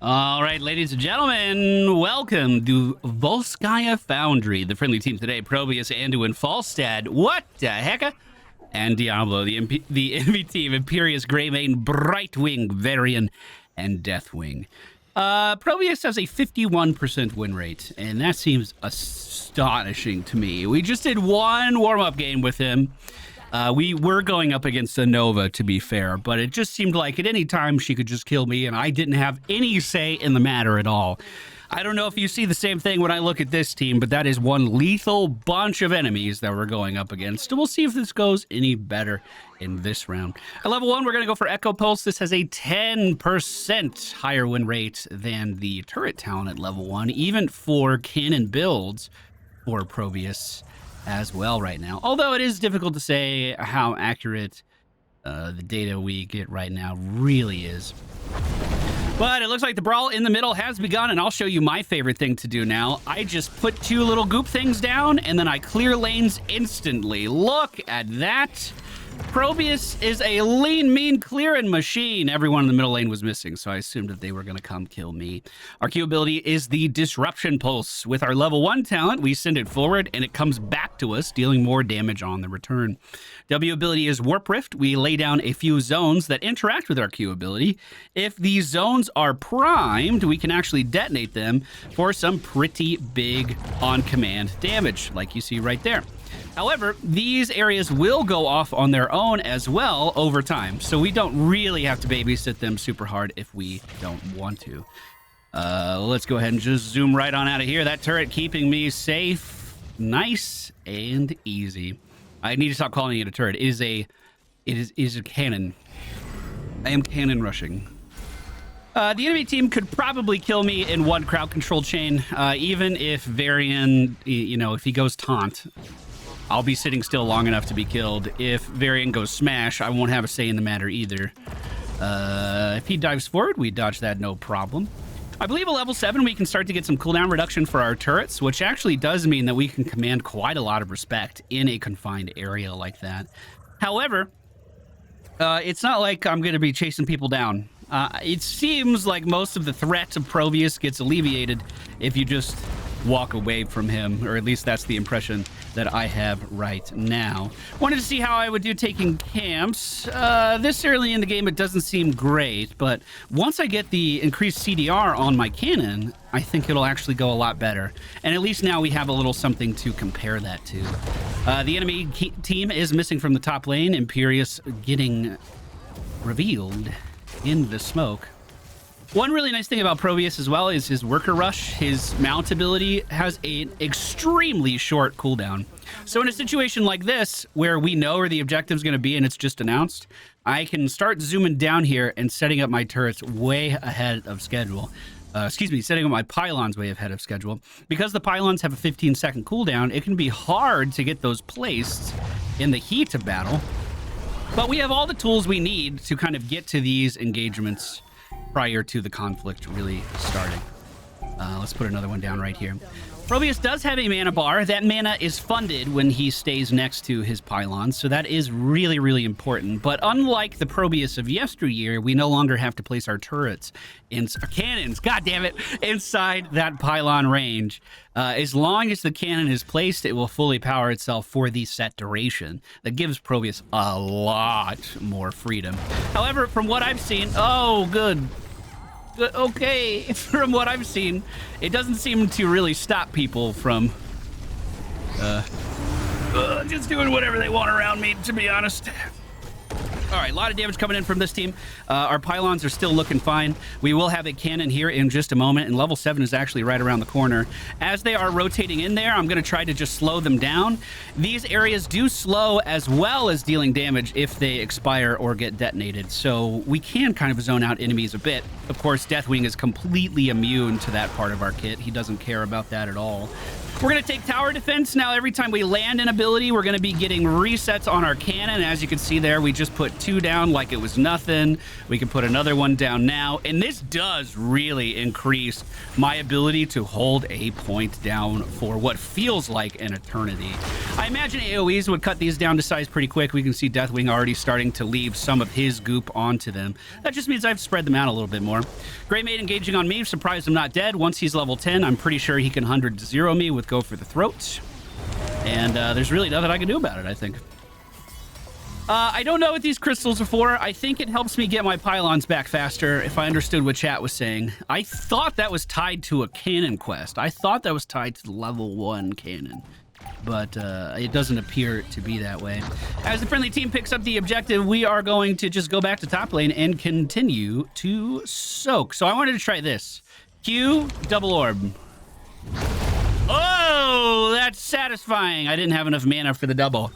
All right, ladies and gentlemen, welcome to Volskaya Foundry. The friendly team today, Probius, Andu, and Falstad. What the heck? And Diablo, the enemy team, Imperius, Greymane, Brightwing, Varian, and Deathwing. Probius has a 51% win rate, and that seems astonishing to me. We just did one warm-up game with him. We were going up against a Nova, to be fair, but it just seemed like at any time she could just kill me, and I didn't have any say in the matter at all. I don't know if you see the same thing when I look at this team, but that is one lethal bunch of enemies that we're going up against. And we'll see if this goes any better in this round. At level 1, we're going to go for Echo Pulse. This has a 10% higher win rate than the turret talent at level 1, even for cannon builds for Probius as well right now. Although it is difficult to say how accurate the data we get right now really is. But it looks like the brawl in the middle has begun, and I'll show you my favorite thing to do now. I just put two little goop things down, and then I clear lanes instantly. Look at that. Probius is a lean, mean clearing machine. Everyone in the middle lane was missing, so I assumed that they were going to come kill me. Our Q ability is the Disruption Pulse. With our level 1 talent, we send it forward, and it comes back to us, dealing more damage on the return. W ability is Warp Rift. We lay down a few zones that interact with our Q ability. If these zones are primed, we can actually detonate them for some pretty big on-command damage, like you see right there. However, these areas will go off on their own as well over time, so we don't really have to babysit them super hard if we don't want to. Let's go ahead and just zoom right on out of here. That turret keeping me safe, nice and easy. I need to stop calling it a turret. It is a cannon. I am cannon rushing. The enemy team could probably kill me in one crowd control chain, even if Varian, if he goes taunt. I'll be sitting still long enough to be killed. If Varian goes smash, I won't have a say in the matter either. If he dives forward, we dodge that no problem. I believe at level 7 we can start to get some cooldown reduction for our turrets, which actually does mean that we can command quite a lot of respect in a confined area like that. However, it's not like I'm going to be chasing people down. It seems like most of the threat of Probius gets alleviated if you just walk away from him, or at least that's the impression that I have right now. Wanted to see how I would do taking camps. This early in the game, it doesn't seem great, but once I get the increased CDR on my cannon, I think it'll actually go a lot better. And at least now we have a little something to compare that to. The enemy team is missing from the top lane. Imperius getting revealed in the smoke. One really nice thing about Probius as well is his Worker Rush. His mount ability has an extremely short cooldown. So in a situation like this, where we know where the objective is going to be and it's just announced, I can start zooming down here and setting up my turrets way ahead of schedule. Setting up my pylons way ahead of schedule. Because the pylons have a 15-second cooldown, it can be hard to get those placed in the heat of battle. But we have all the tools we need to kind of get to these engagements prior to the conflict really starting. Let's put another one down right here. Probius does have a mana bar. That mana is funded when he stays next to his pylons, so that is really, really important. But unlike the Probius of yesteryear, we no longer have to place our turrets cannons, god damn it, inside that pylon range. As long as the cannon is placed, it will fully power itself for the set duration. That gives Probius a lot more freedom. However, from what I've seen, okay, from what I've seen, it doesn't seem to really stop people from just doing whatever they want around me, to be honest. All right, a lot of damage coming in from this team. Our pylons are still looking fine. We will have a cannon here in just a moment, and level 7 is actually right around the corner. As they are rotating in there, I'm going to try to just slow them down. These areas do slow as well as dealing damage if they expire or get detonated, so we can kind of zone out enemies a bit. Of course, Deathwing is completely immune to that part of our kit. He doesn't care about that at all. We're going to take tower defense. Now, every time we land an ability, we're going to be getting resets on our cannon. As you can see there, we just put 2 down like it was nothing. We can put another 1 down now. And this does really increase my ability to hold a point down for what feels like an eternity. I imagine AoEs would cut these down to size pretty quick. We can see Deathwing already starting to leave some of his goop onto them. That just means I've spread them out a little bit more. Greymate engaging on me. Surprised I'm not dead. Once he's level 10, I'm pretty sure he can 100-0 me with Go for the Throat. And there's really nothing I can do about it, I think. I don't know what these crystals are for. I think it helps me get my pylons back faster, if I understood what chat was saying. I thought that was tied to a cannon quest. I thought that was tied to the level 1 cannon. But it doesn't appear to be that way. As the friendly team picks up the objective, we are going to just go back to top lane and continue to soak. So I wanted to try this. Q, double orb. Oh, that's satisfying. I didn't have enough mana for the double.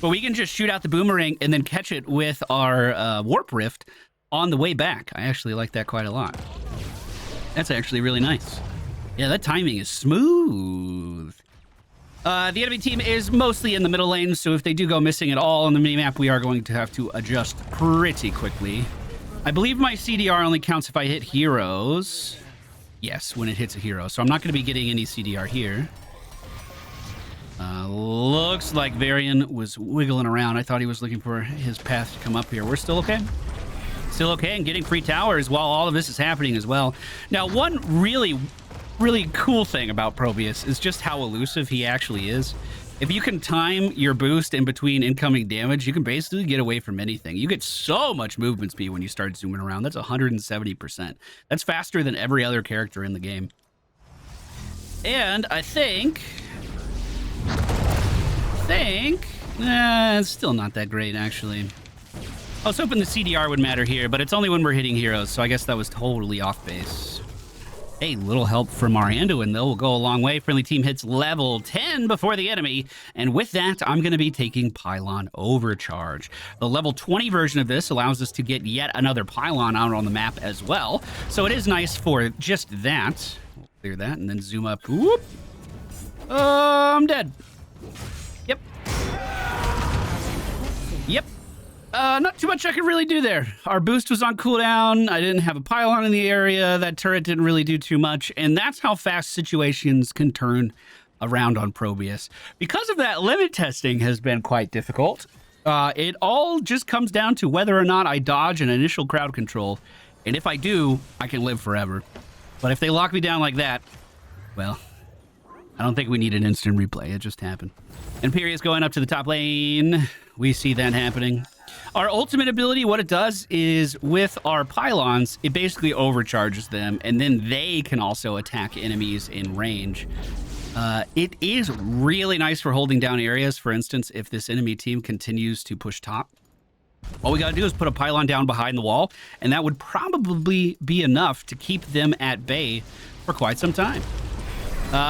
But we can just shoot out the boomerang and then catch it with our warp rift on the way back. I actually like that quite a lot. That's actually really nice. Yeah, that timing is smooth. The enemy team is mostly in the middle lane, so if they do go missing at all on the minimap, we are going to have to adjust pretty quickly. I believe my CDR only counts if I hit heroes. Yes, when it hits a hero. So I'm not going to be getting any CDR here. Looks like Varian was wiggling around. I thought he was looking for his path to come up here. We're still okay. Still okay, and getting free towers while all of this is happening as well. Now, one really cool thing about Probius is just how elusive he actually is. If you can time your boost in between incoming damage, you can basically get away from anything. You get so much movement speed when you start zooming around. That's 170%. That's faster than every other character in the game. And I think it's still not that great, actually. I was hoping the CDR would matter here, but it's only when we're hitting heroes, so I guess that was totally off base. Hey, little help from our Anduin, though, will go a long way. Friendly team hits level 10 before the enemy, and with that, I'm going to be taking Pylon Overcharge. The level 20 version of this allows us to get yet another Pylon out on the map as well, so it is nice for just that. We'll clear that and then zoom up. Whoop. I'm dead. Yep. Yep. Not too much I could really do there. Our boost was on cooldown. I didn't have a pylon in the area. That turret didn't really do too much. And that's how fast situations can turn around on Probius. Because of that, limit testing has been quite difficult. It all just comes down to whether or not I dodge an initial crowd control. And if I do, I can live forever. But if they lock me down like that, well, I don't think we need an instant replay. It just happened. Imperius going up to the top lane. We see that happening. Our ultimate ability, what it does is with our pylons, it basically overcharges them, and then they can also attack enemies in range. It is really nice for holding down areas. For instance, if this enemy team continues to push top, all we gotta do is put a pylon down behind the wall, and that would probably be enough to keep them at bay for quite some time.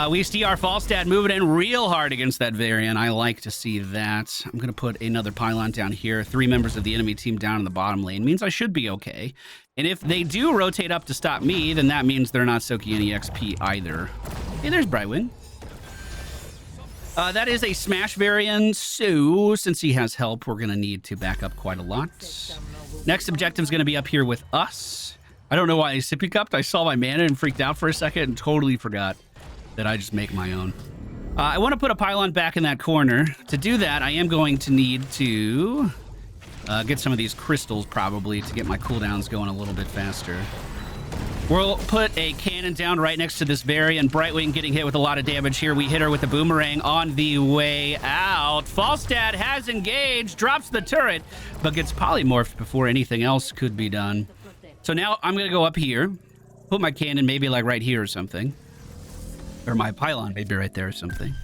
We see our Falstad moving in real hard against that Varian. I like to see that. I'm going to put another pylon down here. 3 members of the enemy team down in the bottom lane means I should be okay. And if they do rotate up to stop me, then that means they're not soaking any XP either. Hey, there's Brightwing. That is a smash Varian, so since he has help, we're going to need to back up quite a lot. Next objective is going to be up here with us. I don't know why I sippy cupped. I saw my mana and freaked out for a second and totally forgot that I just make my own. I want to put a pylon back in that corner. To do that, I am going to need to get some of these crystals probably to get my cooldowns going a little bit faster. We'll put a cannon down right next to this Varian. Brightwing getting hit with a lot of damage here. We hit her with a boomerang on the way out. Falstad has engaged, drops the turret, but gets polymorphed before anything else could be done. So now I'm going to go up here, put my cannon maybe like right here or something. Or my pylon maybe right there or something.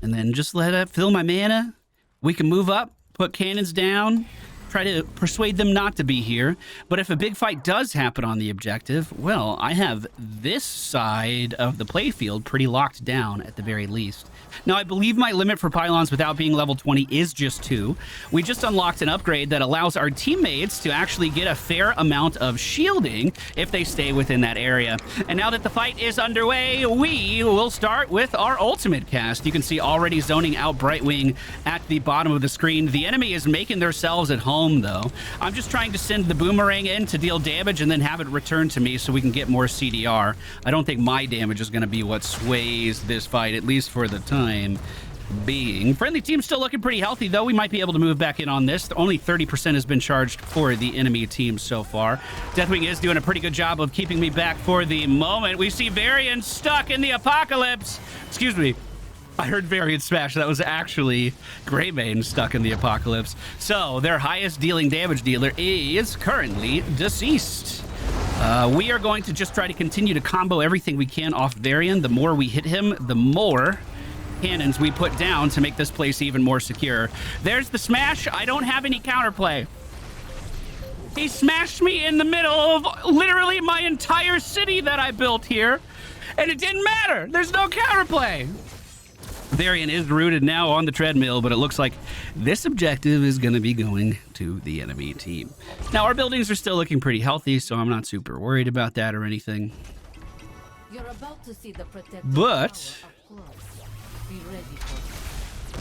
And then just let it fill my mana. We can move up, put cannons down, try to persuade them not to be here. But if a big fight does happen on the objective, well, I have this side of the playfield pretty locked down at the very least. Now, I believe my limit for pylons without being level 20 is just 2. We just unlocked an upgrade that allows our teammates to actually get a fair amount of shielding if they stay within that area. And now that the fight is underway, we will start with our ultimate cast. You can see already zoning out Brightwing at the bottom of the screen. The enemy is making themselves at home, though. I'm just trying to send the boomerang in to deal damage and then have it return to me so we can get more CDR. I don't think my damage is going to be what sways this fight, at least for the time being. Friendly team still looking pretty healthy, though. We might be able to move back in on this. Only 30% has been charged for the enemy team so far. Deathwing is doing a pretty good job of keeping me back for the moment. We see Varian stuck in the apocalypse. Excuse me. I heard Varian smash. That was actually Greymane stuck in the apocalypse. So their highest dealing damage dealer is currently deceased. We are going to just try to continue to combo everything we can off Varian. The more we hit him, the more cannons we put down to make this place even more secure. There's the smash. I don't have any counterplay. He smashed me in the middle of literally my entire city that I built here, and it didn't matter. There's no counterplay. Varian is rooted now on the treadmill, but it looks like this objective is going to be going to the enemy team. Now, our buildings are still looking pretty healthy, so I'm not super worried about that or anything. You're about to see the But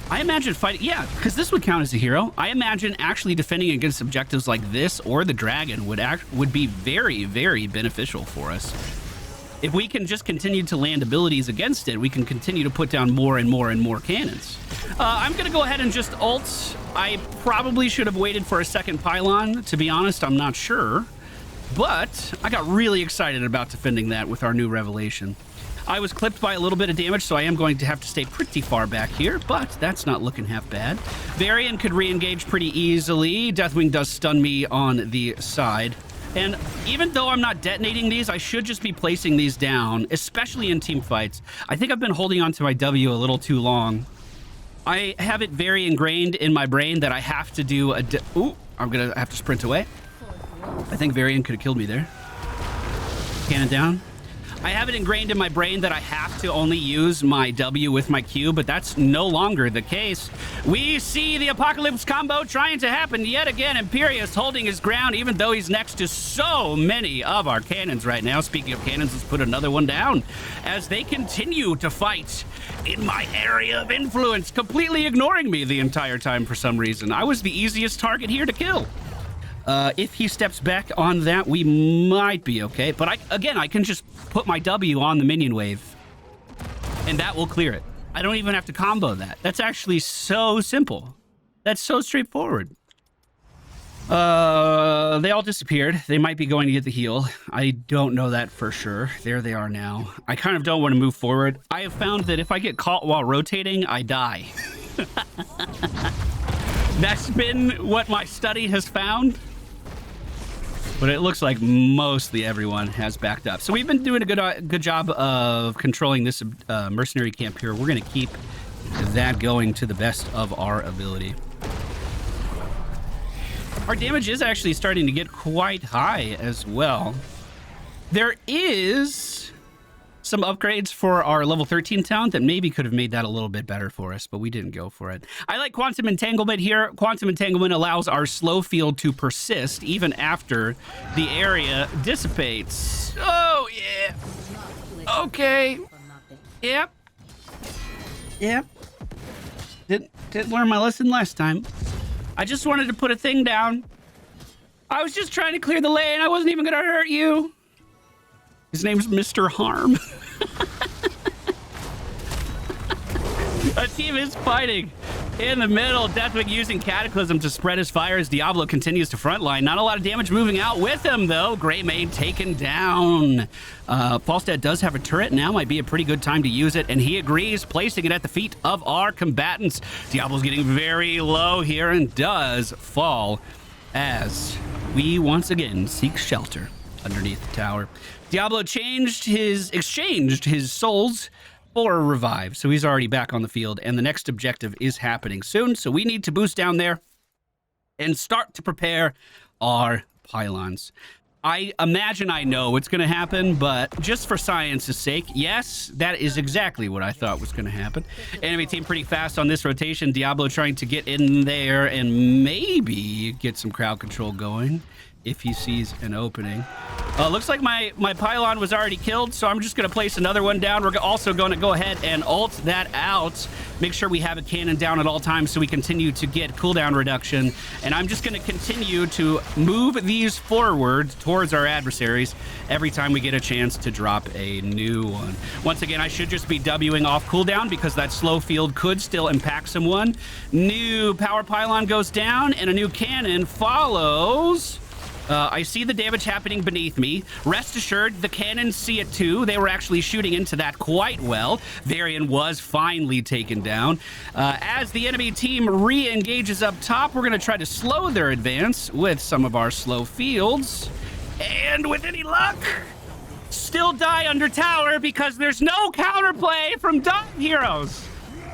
I imagine fighting, yeah, because this would count as a hero. I imagine actually defending against objectives like this or the dragon would be very, very beneficial for us. If we can just continue to land abilities against it, we can continue to put down more and more and more cannons. I'm going to go ahead and just ult. I probably should have waited for a second pylon. To be honest, I'm not sure. But I got really excited about defending that with our new revelation. I was clipped by a little bit of damage, so I am going to have to stay pretty far back here, but that's not looking half bad. Varian could re-engage pretty easily. Deathwing does stun me on the side. And even though I'm not detonating these, I should just be placing these down, especially in team fights. I think I've been holding on to my W a little too long. I have it very ingrained in my brain that I have to do a... Ooh, I'm going to have to sprint away. I think Varian could have killed me there. Cannon down. I have it ingrained in my brain that I have to only use my W with my Q, but that's no longer the case. We see the Apocalypse combo trying to happen yet again. Imperius holding his ground, even though he's next to so many of our cannons right now. Speaking of cannons, let's put another one down as they continue to fight in my area of influence, completely ignoring me the entire time for some reason. I was the easiest target here to kill. If he steps back on that, we might be okay. But I can just put my W on the minion wave, and that will clear it. I don't even have to combo that. That's actually so simple. That's so straightforward. They all disappeared. They might be going to get the heal. I don't know that for sure. There they are now. I kind of don't want to move forward. I have found that if I get caught while rotating, I die. That's been what my study has found. But it looks like mostly everyone has backed up. So we've been doing a good job of controlling this mercenary camp here. We're going to keep that going to the best of our ability. Our damage is actually starting to get quite high as well. There is some upgrades for our level 13 talent that maybe could have made that a little bit better for us, but we didn't go for it. I like Quantum Entanglement here. Quantum Entanglement allows our slow field to persist even after the area dissipates. Oh, yeah. Okay. Yep. Yep. Didn't learn my lesson last time. I just wanted to put a thing down. I was just trying to clear the lane. I wasn't even going to hurt you. His name's Mr. Harm. A team is fighting in the middle. Deathwing using Cataclysm to spread his fire as Diablo continues to frontline. Not a lot of damage moving out with him, though. Greymane taken down. Falstad does have a turret now. Might be a pretty good time to use it, and he agrees, placing it at the feet of our combatants. Diablo's getting very low here and does fall as we once again seek shelter underneath the tower. Diablo exchanged his souls for a revive, so he's already back on the field, and the next objective is happening soon, so we need to boost down there and start to prepare our pylons. I imagine I know what's going to happen, but just for science's sake, yes, that is exactly what I thought was going to happen. Enemy team pretty fast on this rotation. Diablo trying to get in there and maybe get some crowd control going if he sees an opening. Looks like my pylon was already killed, so I'm just going to place another one down. We're also going to go ahead and ult that out. Make sure we have a cannon down at all times so we continue to get cooldown reduction. And I'm just going to continue to move these forward towards our adversaries every time we get a chance to drop a new one. Once again, I should just be Wing off cooldown because that slow field could still impact someone. New power pylon goes down and a new cannon follows. I see the damage happening beneath me. Rest assured, the cannons see it too. They were actually shooting into that quite well. Varian was finally taken down. As the enemy team re-engages up top, we're going to try to slow their advance with some of our slow fields. And with any luck, still die under tower because there's no counterplay from dive heroes.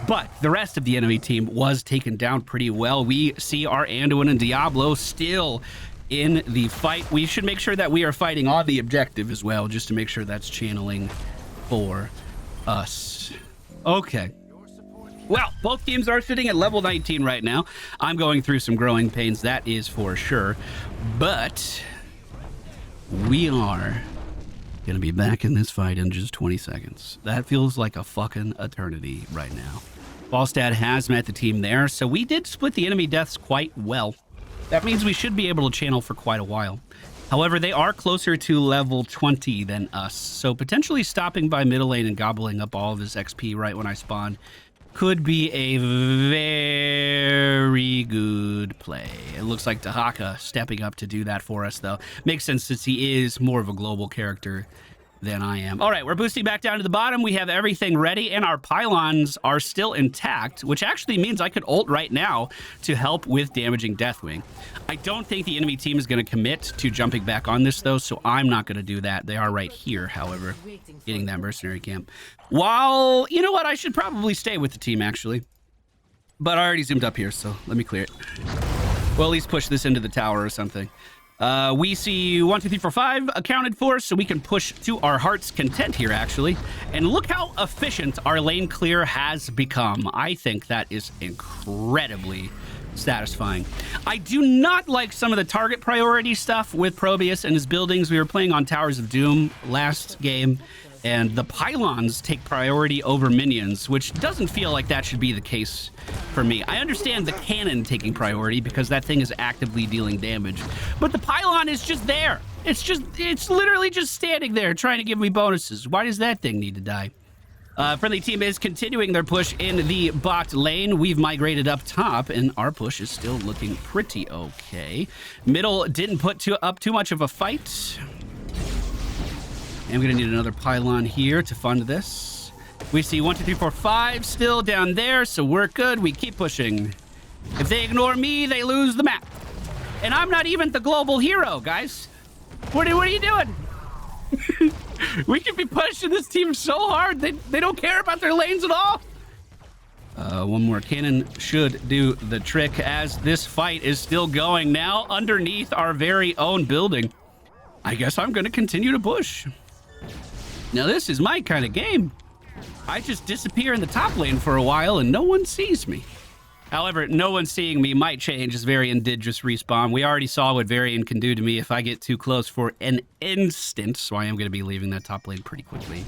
But the rest of the enemy team was taken down pretty well. We see our Anduin and Diablo still in the fight. We should make sure that we are fighting on the objective as well, just to make sure that's channeling for us. Okay. Well, both teams are sitting at level 19 right now. I'm going through some growing pains, that is for sure. But we are going to be back in this fight in just 20 seconds. That feels like a fucking eternity right now. Falstad has met the team there, so we did split the enemy deaths quite well. That means we should be able to channel for quite a while. However, they are closer to level 20 than us, so potentially stopping by middle lane and gobbling up all of his XP right when I spawn could be a very good play. It looks like Dahaka stepping up to do that for us, though. Makes sense since he is more of a global character than I am. All right, we're boosting back down to the bottom. We have everything ready, and our pylons are still intact, which actually means I could ult right now to help with damaging Deathwing. I don't think the enemy team is going to commit to jumping back on this, though, so I'm not going to do that. They are right here, however, getting that mercenary camp. While, you know what, I should probably stay with the team, actually. But I already zoomed up here, so let me clear it. Well, at least push this into the tower or something. We see 1, 2, 3, 4, 5 accounted for, so we can push to our heart's content here, actually. And look how efficient our lane clear has become. I think that is incredibly satisfying. I do not like some of the target priority stuff with Probius and his buildings. We were playing on Towers of Doom last game, and the pylons take priority over minions, which doesn't feel like that should be the case for me. I understand the cannon taking priority because that thing is actively dealing damage, but the pylon is just there. It's literally just standing there trying to give me bonuses. Why does that thing need to die? Friendly team is continuing their push in the bot lane. We've migrated up top, and our push is still looking pretty okay. Middle didn't put up too much of a fight. And we're going to need another pylon here to fund this. We see 1, 2, 3, 4, 5 still down there, so we're good. We keep pushing. If they ignore me, they lose the map. And I'm not even the global hero, guys. What are you doing? We could be pushing this team so hard. They don't care about their lanes at all. One more cannon should do the trick as this fight is still going now underneath our very own building. I guess I'm going to continue to push. Now, this is my kind of game. I just disappear in the top lane for a while and no one sees me. However, no one seeing me might change as Varian did just respawn. We already saw what Varian can do to me if I get too close for an instant, so I am going to be leaving that top lane pretty quickly.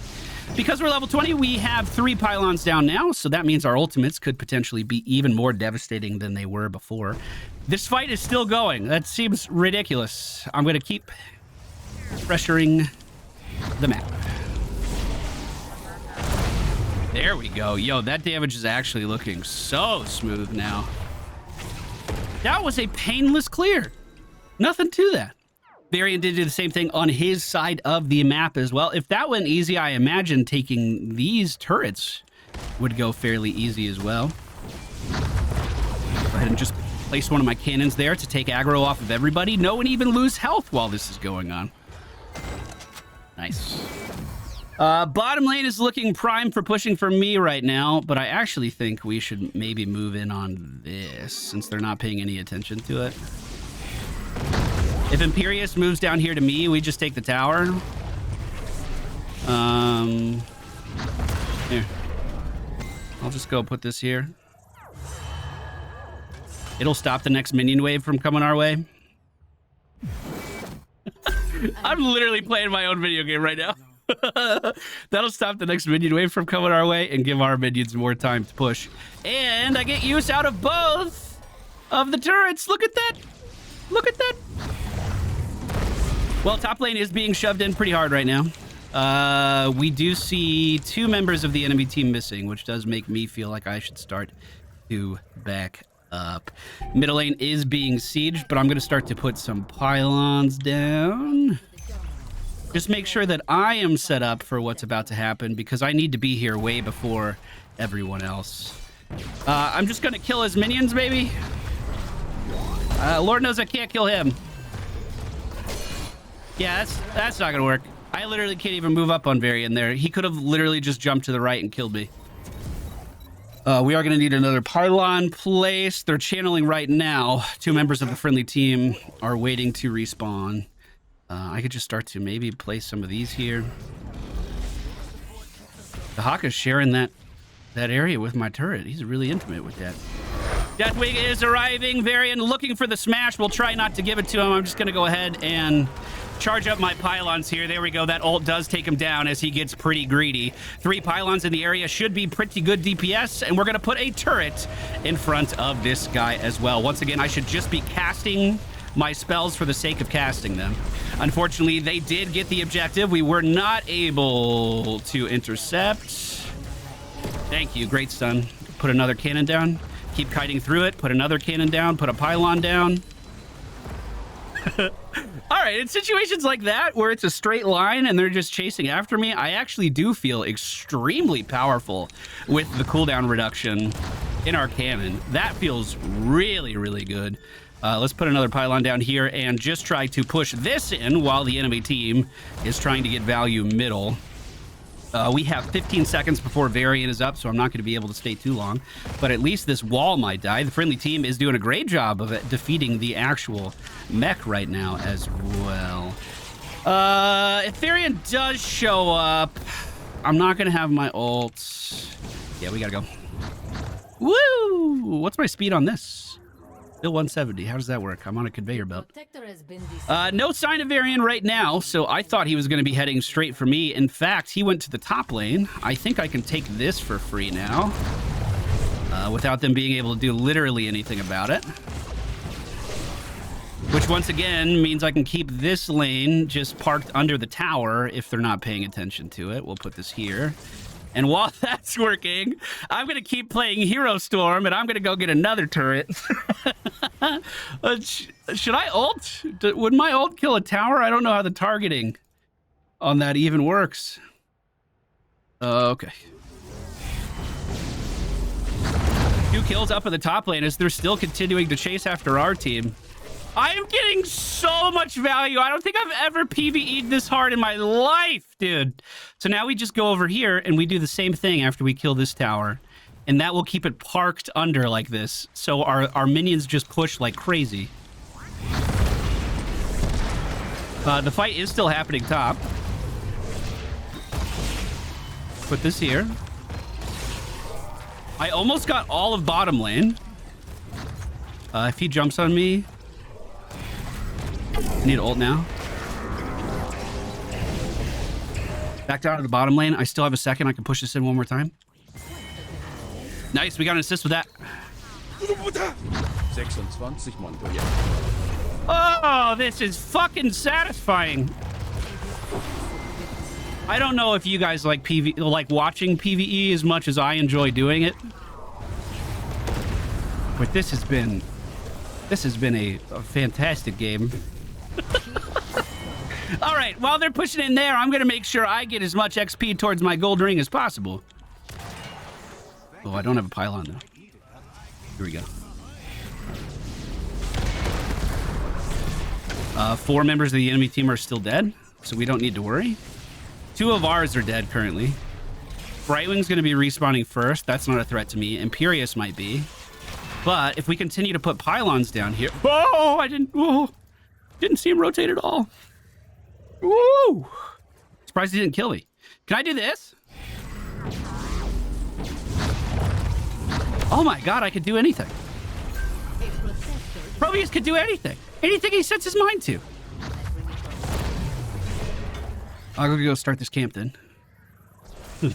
Because we're level 20, we have 3 pylons down now, so that means our ultimates could potentially be even more devastating than they were before. This fight is still going. That seems ridiculous. I'm going to keep pressuring the map. There we go. Yo, that damage is actually looking so smooth now. That was a painless clear. Nothing to that. Varian did do the same thing on his side of the map as well. If that went easy, I imagine taking these turrets would go fairly easy as well. Go ahead and just place one of my cannons there to take aggro off of everybody. No one even lose health while this is going on. Nice. Bottom lane is looking prime for pushing for me right now, but I actually think we should maybe move in on this since they're not paying any attention to it. If Imperius moves down here to me, we just take the tower. Here. I'll just go put this here. It'll stop the next minion wave from coming our way. I'm literally playing my own video game right now. That'll stop the next minion wave from coming our way and give our minions more time to push. And I get use out of both of the turrets. Look at that. Look at that. Well, top lane is being shoved in pretty hard right now. We do see 2 members of the enemy team missing, which does make me feel like I should start to back up. Middle lane is being sieged, but I'm going to start to put some pylons down. Just make sure that I am set up for what's about to happen because I need to be here way before everyone else. I'm just going to kill his minions, baby. Lord knows I can't kill him. Yeah, that's not going to work. I literally can't even move up on Varian there. He could have literally just jumped to the right and killed me. We are going to need another pylon placed. They're channeling right now. 2 members of the friendly team are waiting to respawn. I could just start to maybe place some of these here. The Hawk is sharing that area with my turret. He's really intimate with that. Deathwing is arriving. Varian looking for the smash. We'll try not to give it to him. I'm just going to go ahead and charge up my pylons here. There we go. That ult does take him down as he gets pretty greedy. 3 pylons in the area should be pretty good DPS, and we're going to put a turret in front of this guy as well. Once again, I should just be casting my spells for the sake of casting them. Unfortunately, they did get the objective. We were not able to intercept. Thank you. Great stun. Put another cannon down. Keep kiting through it. Put another cannon down. Put a pylon down. All right, in situations like that, where it's a straight line and they're just chasing after me, I actually do feel extremely powerful with the cooldown reduction in our cannon. That feels really, really good. Let's put another pylon down here and just try to push this in while the enemy team is trying to get value middle. We have 15 seconds before Varian is up, so I'm not going to be able to stay too long. But at least this wall might die. The friendly team is doing a great job of defeating the actual mech right now as well. If Varian does show up, I'm not going to have my ult. Yeah, we got to go. Woo! What's my speed on this? Still 170. How does that work? I'm on a conveyor belt. No sign of Varian right now, so I thought he was going to be heading straight for me. In fact, he went to the top lane. I think I can take this for free now without them being able to do literally anything about it. Which, once again, means I can keep this lane just parked under the tower if they're not paying attention to it. We'll put this here. And while that's working, I'm going to keep playing Hero Storm, and I'm going to go get another turret. Should I ult? Would my ult kill a tower? I don't know how the targeting on that even works. Okay. 2 kills up at the top lane as they're still continuing to chase after our team. I am getting so much value. I don't think I've ever PvE'd this hard in my life, dude. So now we just go over here and we do the same thing after we kill this tower. And that will keep it parked under like this. So our minions just push like crazy. The fight is still happening top. Put this here. I almost got all of bottom lane. If he jumps on me... I need ult now. Back down to the bottom lane. I still have a second. I can push this in one more time. Nice. We got an assist with that. 26 Montoya. Oh, this is fucking satisfying. I don't know if you guys like watching PvE as much as I enjoy doing it. But this has been a fantastic game. All right, while they're pushing in there, I'm going to make sure I get as much XP towards my gold ring as possible. Oh, I don't have a pylon, though. Here we go. 4 members of the enemy team are still dead, so we don't need to worry. Two of ours are dead currently. Brightwing's going to be respawning first. That's not a threat to me. Imperius might be. But if we continue to put pylons down here... Oh, I didn't see him rotate at all. Woo! Surprised he didn't kill me. Can I do this? Oh my god, I could do anything. Probius could do anything. Anything he sets his mind to. I'll go start this camp then.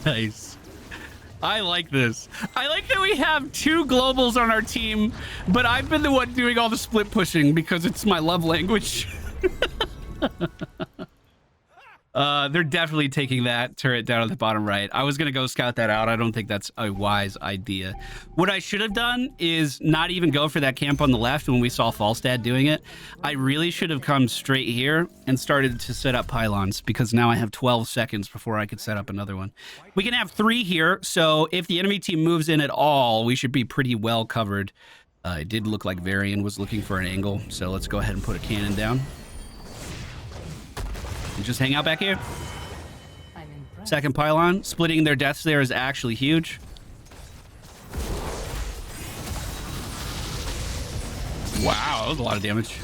Nice. I like this. I like that we have two globals on our team, but I've been the one doing all the split pushing because it's my love language. They're definitely taking that turret down at the bottom right. I was going to go scout that out. I don't think that's a wise idea. What I should have done is not even go for that camp on the left when we saw Falstad doing it. I really should have come straight here and started to set up pylons because now I have 12 seconds before I could set up another one. We can have 3 here, so if the enemy team moves in at all, we should be pretty well covered. It did look like Varian was looking for an angle, so let's go ahead and put a cannon down. And just hang out back here. Second pylon. Splitting their deaths there is actually huge. Wow, that was a lot of damage.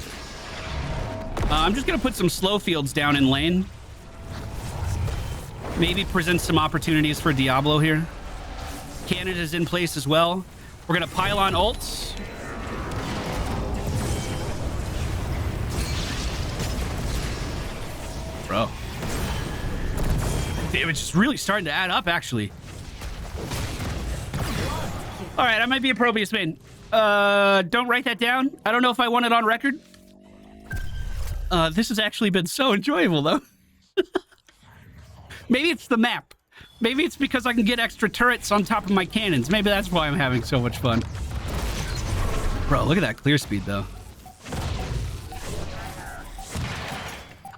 I'm just going to put some slow fields down in lane. Maybe present some opportunities for Diablo here. Cannon is in place as well. We're going to pylon ults. Bro. Damage is really starting to add up, actually. All right, I might be a Probius main. Don't write that down. I don't know if I want it on record. This has actually been so enjoyable, though. Maybe it's the map. Maybe it's because I can get extra turrets on top of my cannons. Maybe that's why I'm having so much fun. Bro, look at that clear speed, though.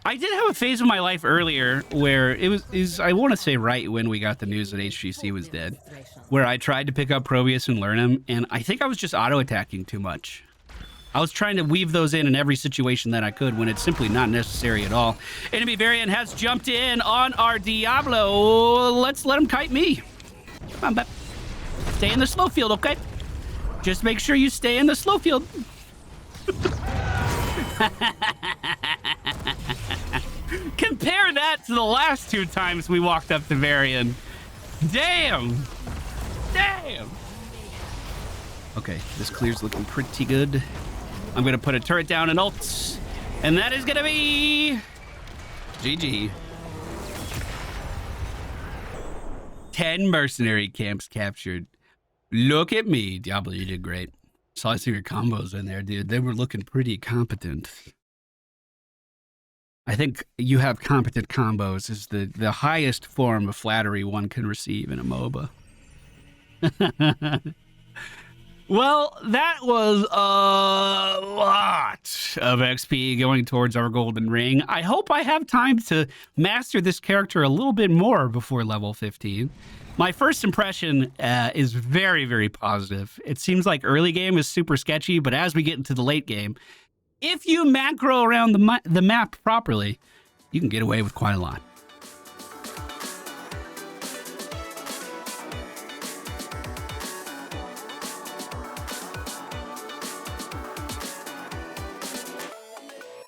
I did have a phase of my life earlier where it was I want to say right when we got the news that HGC was dead, where I tried to pick up Probius and learn him, and I think I was just auto-attacking too much. I was trying to weave those in every situation that I could when it's simply not necessary at all. Enemy Variant has jumped in on our Diablo. Let's let him kite me. Come on, bud. Stay in the slow field, okay? Just make sure you stay in the slow field. Compare that to the last 2 times we walked up to Varian. Damn! Damn! Okay, this clear's looking pretty good. I'm gonna put a turret down and ults. And that is gonna be... GG. 10 mercenary camps captured. Look at me. Diablo, you did great. Saw some of your combos in there, dude. They were looking pretty competent. I think you have competent combos is the highest form of flattery one can receive in a MOBA. Well, that was a lot of XP going towards our golden ring. I hope I have time to master this character a little bit more before level 15. My first impression is very, very positive. It seems like early game is super sketchy, but as we get into the late game, if you macro around the map properly, you can get away with quite a lot.